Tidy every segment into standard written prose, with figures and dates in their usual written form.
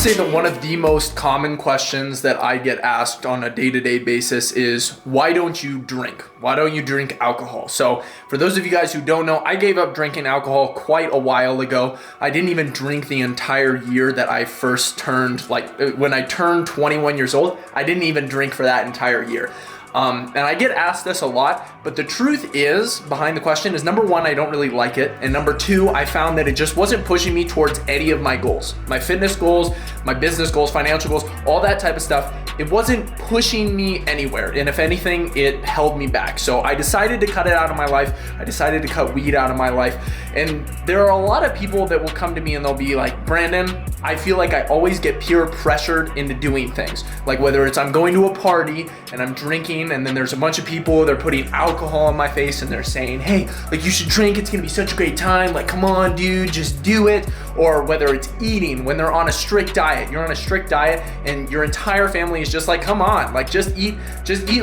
say that one of the most common questions that I get asked on a day-to-day basis is, why don't you drink? Why don't you drink alcohol? So for those of you guys who don't know, I gave up drinking alcohol quite a while ago. I didn't even drink the entire year that I first turned, like when I turned 21 years old, I didn't even drink for that entire year. And I get asked this a lot, but the truth is, behind the question is, number one, I don't really like it. And number two, I found that it just wasn't pushing me towards any of my goals. My fitness goals, my business goals, financial goals, all that type of stuff. It wasn't pushing me anywhere. And if anything, it held me back. So I decided to cut it out of my life. I decided to cut weed out of my life. And there are a lot of people that will come to me and they'll be like, Brandon, I feel like I always get peer pressured into doing things. Like whether it's I'm going to a party and I'm drinking and then there's a bunch of people, they're putting alcohol on my face and they're saying, hey, like you should drink, it's gonna be such a great time. Like, come on, dude, just do it. Or whether it's eating, when they're on a strict diet, you're on a strict diet and your entire family is just like, come on, like just eat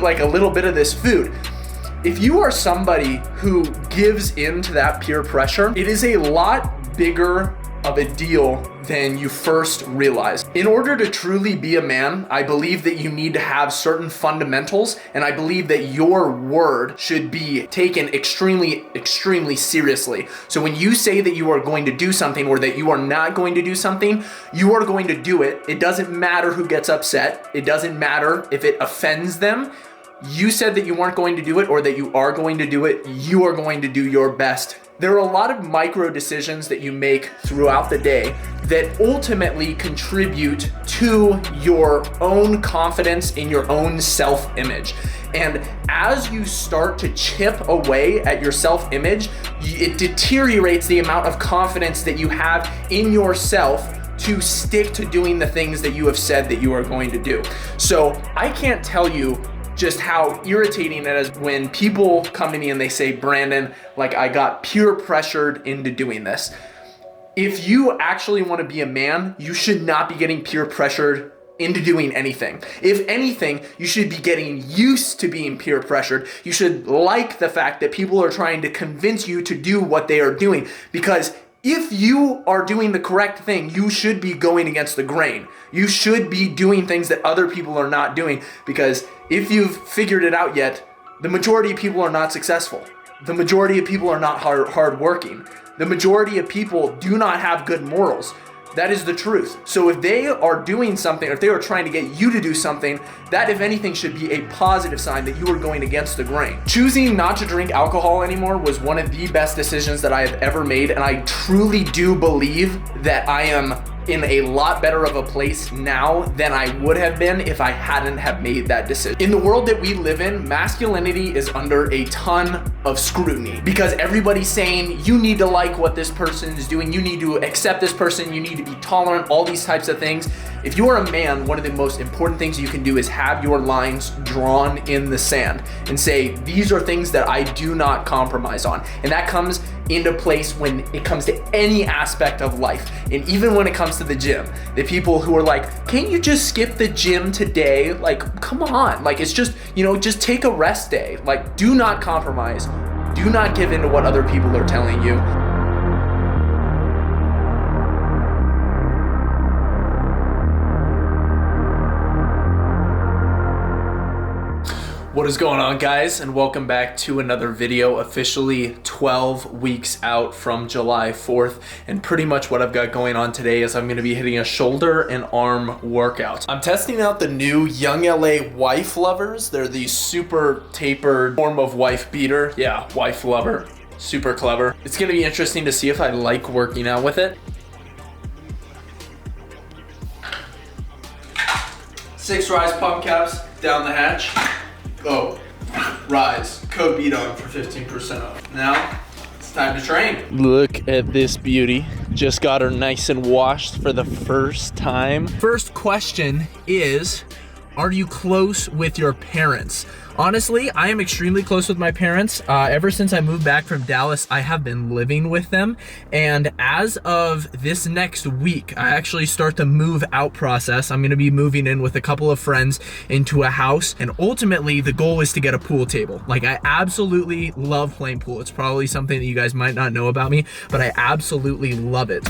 like a little bit of this food. If you are somebody who gives in to that peer pressure, it is a lot bigger of a deal than you first realize. In order to truly be a man, I believe that you need to have certain fundamentals, and I believe that your word should be taken extremely, extremely seriously. So when you say that you are going to do something or that you are not going to do something, you are going to do it. It doesn't matter who gets upset. It doesn't matter if it offends them. You said that you weren't going to do it or that you are going to do it. You are going to do your best. There are a lot of micro decisions that you make throughout the day that ultimately contribute to your own confidence in your own self-image. And as you start to chip away at your self-image, it deteriorates the amount of confidence that you have in yourself to stick to doing the things that you have said that you are going to do. So I can't tell you just how irritating it is when people come to me and they say, Brandon, like I got peer pressured into doing this. If you actually want to be a man, you should not be getting peer pressured into doing anything. If anything, you should be getting used to being peer pressured. You should like the fact that people are trying to convince you to do what they are doing, because if you are doing the correct thing, you should be going against the grain. You should be doing things that other people are not doing, because if you've figured it out yet, the majority of people are not successful. The majority of people are not hardworking. The majority of people do not have good morals. That is the truth. So if they are doing something, or if they are trying to get you to do something, that, if anything, should be a positive sign that you are going against the grain. Choosing not to drink alcohol anymore was one of the best decisions that I have ever made, and I truly do believe that I am in a lot better of a place now than I would have been if I hadn't have made that decision. In the world that we live in, masculinity is under a ton of scrutiny because everybody's saying you need to like what this person is doing, you need to accept this person, you need to be tolerant, all these types of things. If you are a man, one of the most important things you can do is have your lines drawn in the sand and say, these are things that I do not compromise on. And that comes into place when it comes to any aspect of life. And even when it comes to the gym, the people who are like, can't you just skip the gym today? Like, come on, like it's just, just take a rest day. Like, do not compromise. Do not give in to what other people are telling you. What is going on, guys, and welcome back to another video. Officially 12 weeks out from July 4th, and pretty much what I've got going on today is I'm going to be hitting a shoulder and arm workout. I'm testing out the new Young LA Wife Lovers. They're the super tapered form of wife beater. Yeah, wife lover. Super clever. It's going to be interesting to see if I like working out with it. 6 rise pump caps down the hatch. Go, rise, code BDOG for 15% off. Now, it's time to train. Look at this beauty. Just got her nice and washed for the first time. First question is, are you close with your parents? Honestly, I am extremely close with my parents. Ever since I moved back from Dallas, I have been living with them. And as of this next week, I actually start the move out process. I'm gonna be moving in with a couple of friends into a house. And ultimately, the goal is to get a pool table. Like, I absolutely love playing pool. It's probably something that you guys might not know about me, but I absolutely love it.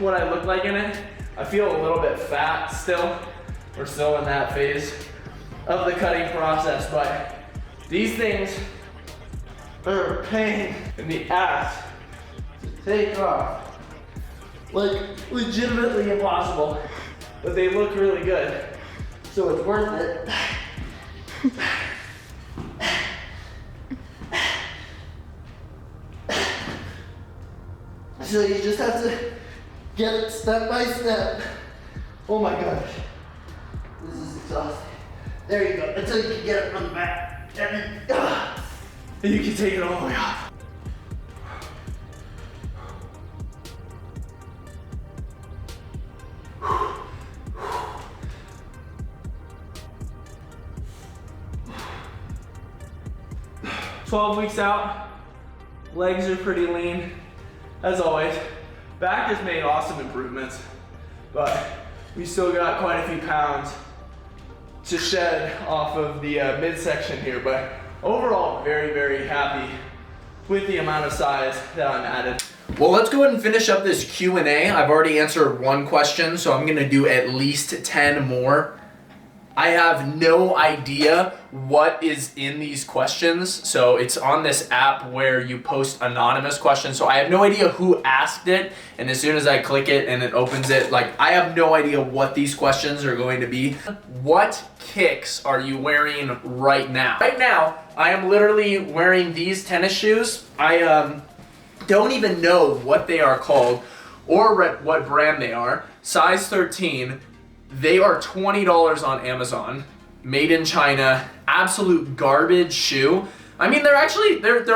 what I look like in it. I feel a little bit fat still. We're still in that phase of the cutting process, but these things are a pain in the ass to take off. Like, legitimately impossible, but they look really good, so it's worth it. So you just have to get it step by step. Oh my gosh, this is exhausting. There you go, until you can get it from the back, and then and you can take it all the way off. 12 weeks out, legs are pretty lean, as always. Back has made awesome improvements, but we still got quite a few pounds to shed off of the midsection here, but overall, very, very happy with the amount of size that I'm added. Well, let's go ahead and finish up this Q&A. I've already answered one question, so I'm gonna do at least 10 more. I have no idea what is in these questions. So it's on this app where you post anonymous questions. So I have no idea who asked it. And as soon as I click it and it opens it, like, I have no idea what these questions are going to be. What kicks are you wearing right now? Right now, I am literally wearing these tennis shoes. I don't even know what they are called or what brand they are. Size 13. They are $20 on Amazon, made in China, absolute garbage shoe. I mean, they're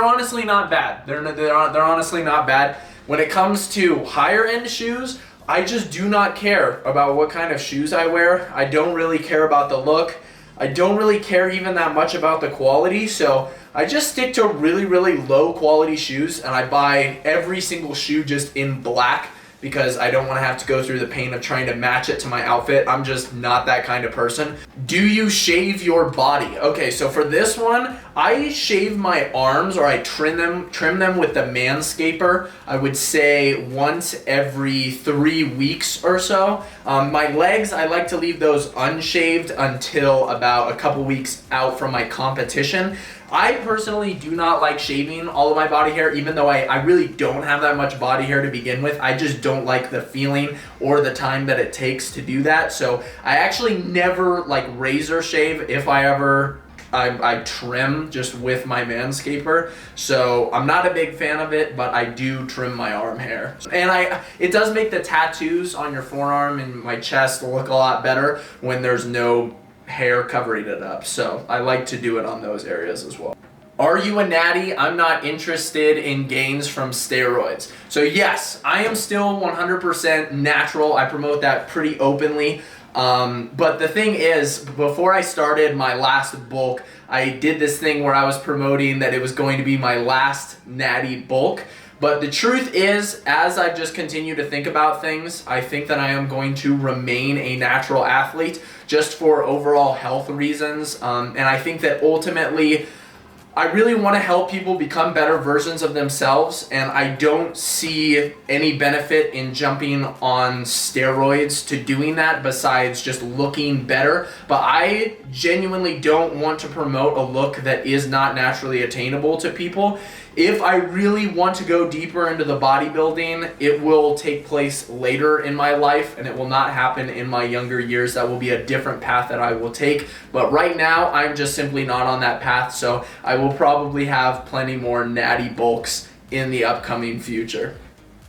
honestly not bad. They're honestly not bad. When it comes to higher end shoes, I just do not care about what kind of shoes I wear. I don't really care about the look. I don't really care even that much about the quality. So I just stick to really, really low quality shoes, and I buy every single shoe just in black, because I don't want to have to go through the pain of trying to match it to my outfit. I'm just not that kind of person. Do you shave your body? Okay, so for this one, I shave my arms, or I trim them with the Manscaper. I would say once every 3 weeks or so. My legs, I like to leave those unshaved until about a couple weeks out from my competition. I personally do not like shaving all of my body hair, even though I really don't have that much body hair to begin with. I just don't like the feeling or the time that it takes to do that. So I actually never like razor shave. If I trim just with my Manscaper. So I'm not a big fan of it, but I do trim my arm hair. And it does make the tattoos on your forearm and my chest look a lot better when there's no hair covering it up. So I like to do it on those areas as well. Are you a natty? I'm not interested in gains from steroids. So yes, I am still 100% natural. I promote that pretty openly. But the thing is, before I started my last bulk, I did this thing where I was promoting that it was going to be my last natty bulk. But the truth is, as I've just continued to think about things, I think that I am going to remain a natural athlete just for overall health reasons. And I think that ultimately, I really want to help people become better versions of themselves, and I don't see any benefit in jumping on steroids to doing that besides just looking better. But I genuinely don't want to promote a look that is not naturally attainable to people. If I really want to go deeper into the bodybuilding, it will take place later in my life, and it will not happen in my younger years. That will be a different path that I will take. But right now, I'm just simply not on that path, so I will probably have plenty more natty bulks in the upcoming future.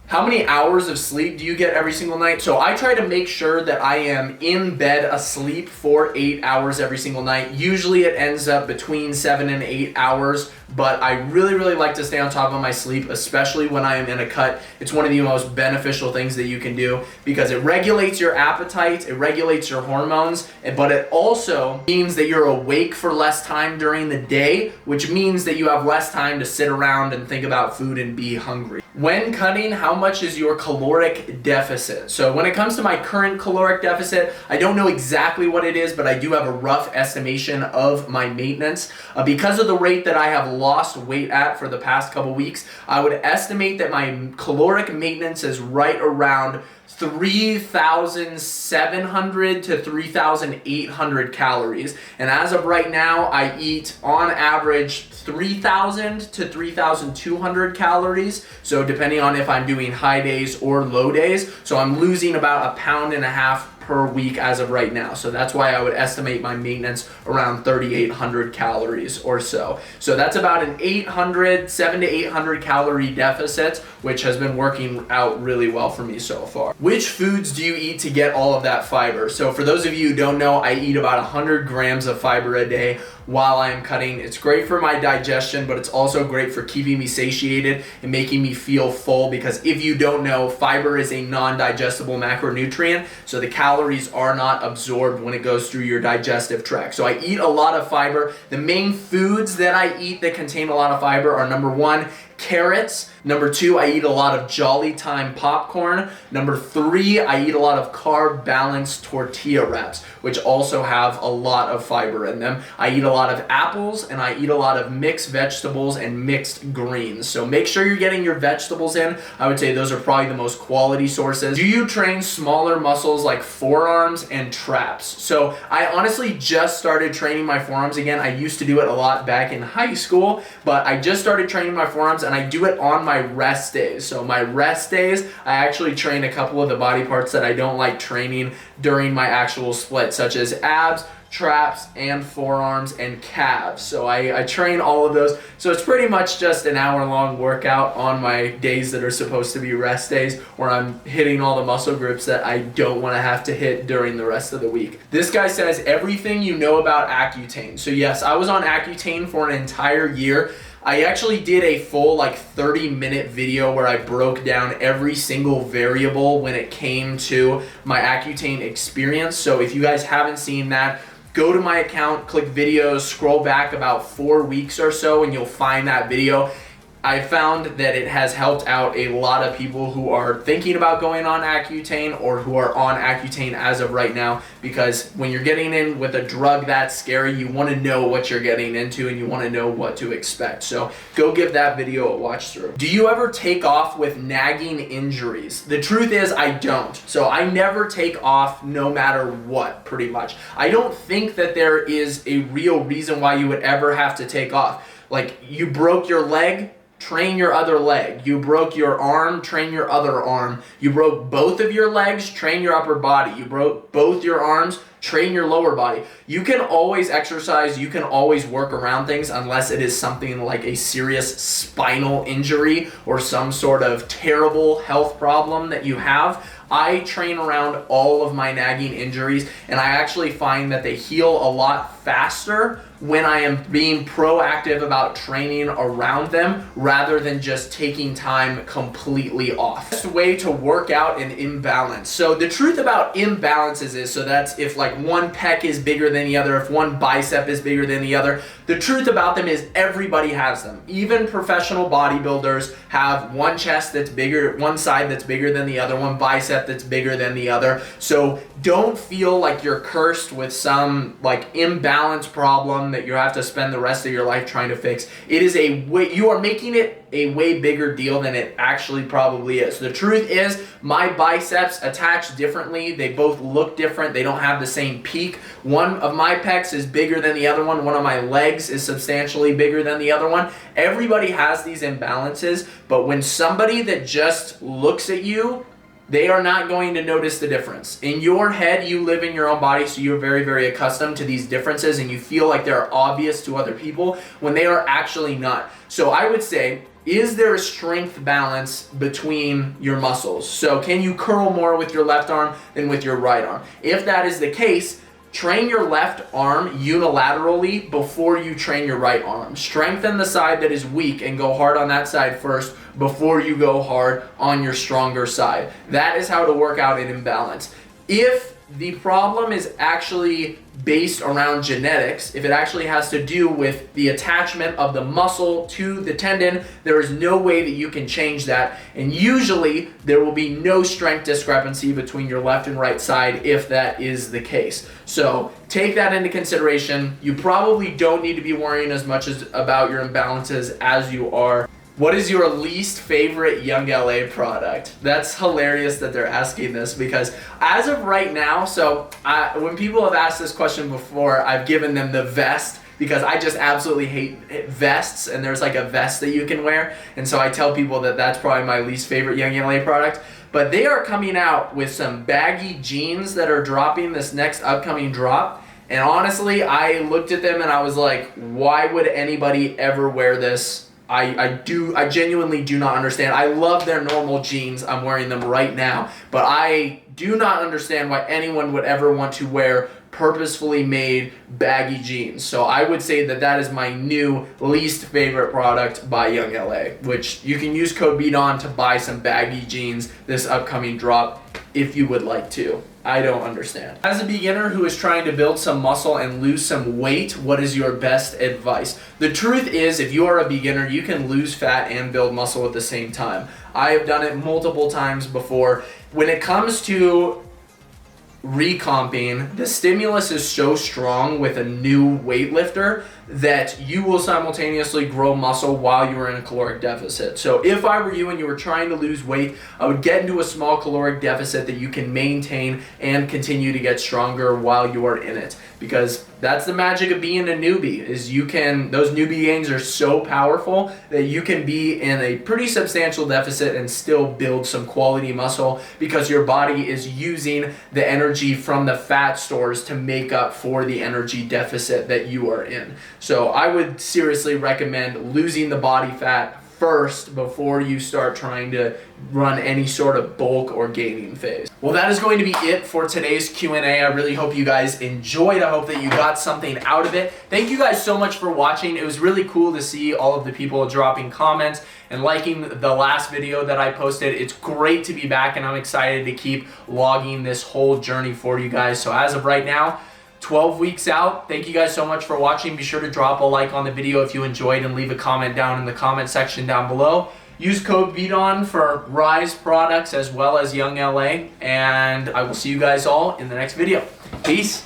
How many hours of sleep do you get every single night? So I try to make sure that I am in bed asleep for 8 hours every single night. Usually it ends up between 7 and 8 hours, but I really, really like to stay on top of my sleep, especially when I am in a cut. It's one of the most beneficial things that you can do because it regulates your appetite, it regulates your hormones, but it also means that you're awake for less time during the day, which means that you have less time to sit around and think about food and be hungry. When cutting, how much is your caloric deficit? So when it comes to my current caloric deficit, I don't know exactly what it is, but I do have a rough estimation of my maintenance. Because of the rate that I have lost weight at for the past couple weeks, I would estimate that my caloric maintenance is right around 3,700 to 3,800 calories. And as of right now, I eat on average 3,000 to 3,200 calories. So depending on if I'm doing high days or low days. So I'm losing about 1.5 pounds per week as of right now. So that's why I would estimate my maintenance around 3,800 calories or so. So that's about an 7 to 800 calorie deficit, which has been working out really well for me so far. Which foods do you eat to get all of that fiber? So for those of you who don't know, I eat about 100 grams of fiber a day while I'm cutting. It's great for my digestion, but it's also great for keeping me satiated and making me feel full, because if you don't know, fiber is a non-digestible macronutrient, so the calories are not absorbed when it goes through your digestive tract. So I eat a lot of fiber. The main foods that I eat that contain a lot of fiber are number 1, carrots. Number 2, I eat a lot of Jolly Time popcorn. Number 3, I eat a lot of carb balanced tortilla wraps, which also have a lot of fiber in them. I eat a lot of apples, and I eat a lot of mixed vegetables and mixed greens. So make sure you're getting your vegetables in. I would say those are probably the most quality sources. Do you train smaller muscles like forearms and traps? So I honestly just started training my forearms again. I used to do it a lot back in high school, but I just started training my forearms, and I do it on my rest days. So my rest days, I actually train a couple of the body parts that I don't like training during my actual split, such as abs, traps, and forearms and calves. So I train all of those. So it's pretty much just an hour-long workout on my days that are supposed to be rest days, where I'm hitting all the muscle groups that I don't want to have to hit during the rest of the week. This guy says everything you know about Accutane. So yes, I was on Accutane for an entire year. I actually did a full 30-minute video where I broke down every single variable when it came to my Accutane experience. So if you guys haven't seen that, go to my account, click videos, scroll back about 4 weeks or so, and you'll find that video. I found that it has helped out a lot of people who are thinking about going on Accutane or who are on Accutane as of right now, because when you're getting in with a drug that's scary, you want to know what you're getting into and you want to know what to expect. So go give that video a watch through. Do you ever take off with nagging injuries? The truth is I don't. So I never take off no matter what, pretty much. I don't think that there is a real reason why you would ever have to take off. Like, you broke your leg, train your other leg. You broke your arm, train your other arm. You broke both of your legs, train your upper body. You broke both your arms, train your lower body. You can always exercise, you can always work around things, unless it is something like a serious spinal injury or some sort of terrible health problem that you have. I train around all of my nagging injuries, and I actually find that they heal a lot faster when I am being proactive about training around them rather than just taking time completely off. Best way to work out an imbalance. So the truth about imbalances is, so that's if one pec is bigger than the other, if one bicep is bigger than the other, the truth about them is everybody has them. Even professional bodybuilders have one chest that's bigger, one side that's bigger than the other, one bicep that's bigger than the other. So don't feel like you're cursed with some imbalance problem that you have to spend the rest of your life trying to fix. It is you are making it a way bigger deal than it actually probably is. The truth is, my biceps attach differently. They both look different. They don't have the same peak. One of my pecs is bigger than the other one. One of my legs is substantially bigger than the other one. Everybody has these imbalances, but when somebody that just looks at you, they are not going to notice the difference. In your head, you live in your own body, so you're very, very accustomed to these differences, and you feel like they're obvious to other people when they are actually not. So I would say, is there a strength balance between your muscles? So can you curl more with your left arm than with your right arm? If that is the case, train your left arm unilaterally before you train your right arm. Strengthen the side that is weak and go hard on that side first before you go hard on your stronger side. That is how to work out an imbalance. If the problem is actually based around genetics, if it actually has to do with the attachment of the muscle to the tendon, there is no way that you can change that. And usually there will be no strength discrepancy between your left and right side if that is the case. So take that into consideration. You probably don't need to be worrying as much about your imbalances as you are What is your least favorite Young LA product? That's hilarious that they're asking this because as of right now, when people have asked this question before, I've given them the vest because I just absolutely hate vests, and there's like a vest that you can wear, and so I tell people that that's probably my least favorite Young LA product. But they are coming out with some baggy jeans that are dropping this next upcoming drop. And honestly, I looked at them and I was like, why would anybody ever wear this? I genuinely do not understand. I love their normal jeans. I'm wearing them right now. But I do not understand why anyone would ever want to wear purposefully made baggy jeans. So I would say that that is my new least favorite product by Young LA, which you can use code BEATON to buy some baggy jeans this upcoming drop if you would like to. I don't understand. As a beginner who is trying to build some muscle and lose some weight, what is your best advice? The truth is, if you are a beginner, you can lose fat and build muscle at the same time. I have done it multiple times before. When it comes to recomping, the stimulus is so strong with a new weightlifter that you will simultaneously grow muscle while you are in a caloric deficit. So if I were you and you were trying to lose weight, I would get into a small caloric deficit that you can maintain and continue to get stronger while you are in it. Because that's the magic of being a newbie, is those newbie gains are so powerful that you can be in a pretty substantial deficit and still build some quality muscle because your body is using the energy from the fat stores to make up for the energy deficit that you are in. So I would seriously recommend losing the body fat first before you start trying to run any sort of bulk or gaining phase. Well, that is going to be it for today's Q&A. I really hope you guys enjoyed. I hope that you got something out of it. Thank you guys so much for watching. It was really cool to see all of the people dropping comments and liking the last video that I posted. It's great to be back, and I'm excited to keep logging this whole journey for you guys. So as of right now, 12 weeks out. Thank you guys so much for watching. Be sure to drop a like on the video if you enjoyed and leave a comment down in the comment section down below. Use code BEATON for Rise products as well as Young LA, and I will see you guys all in the next video. Peace.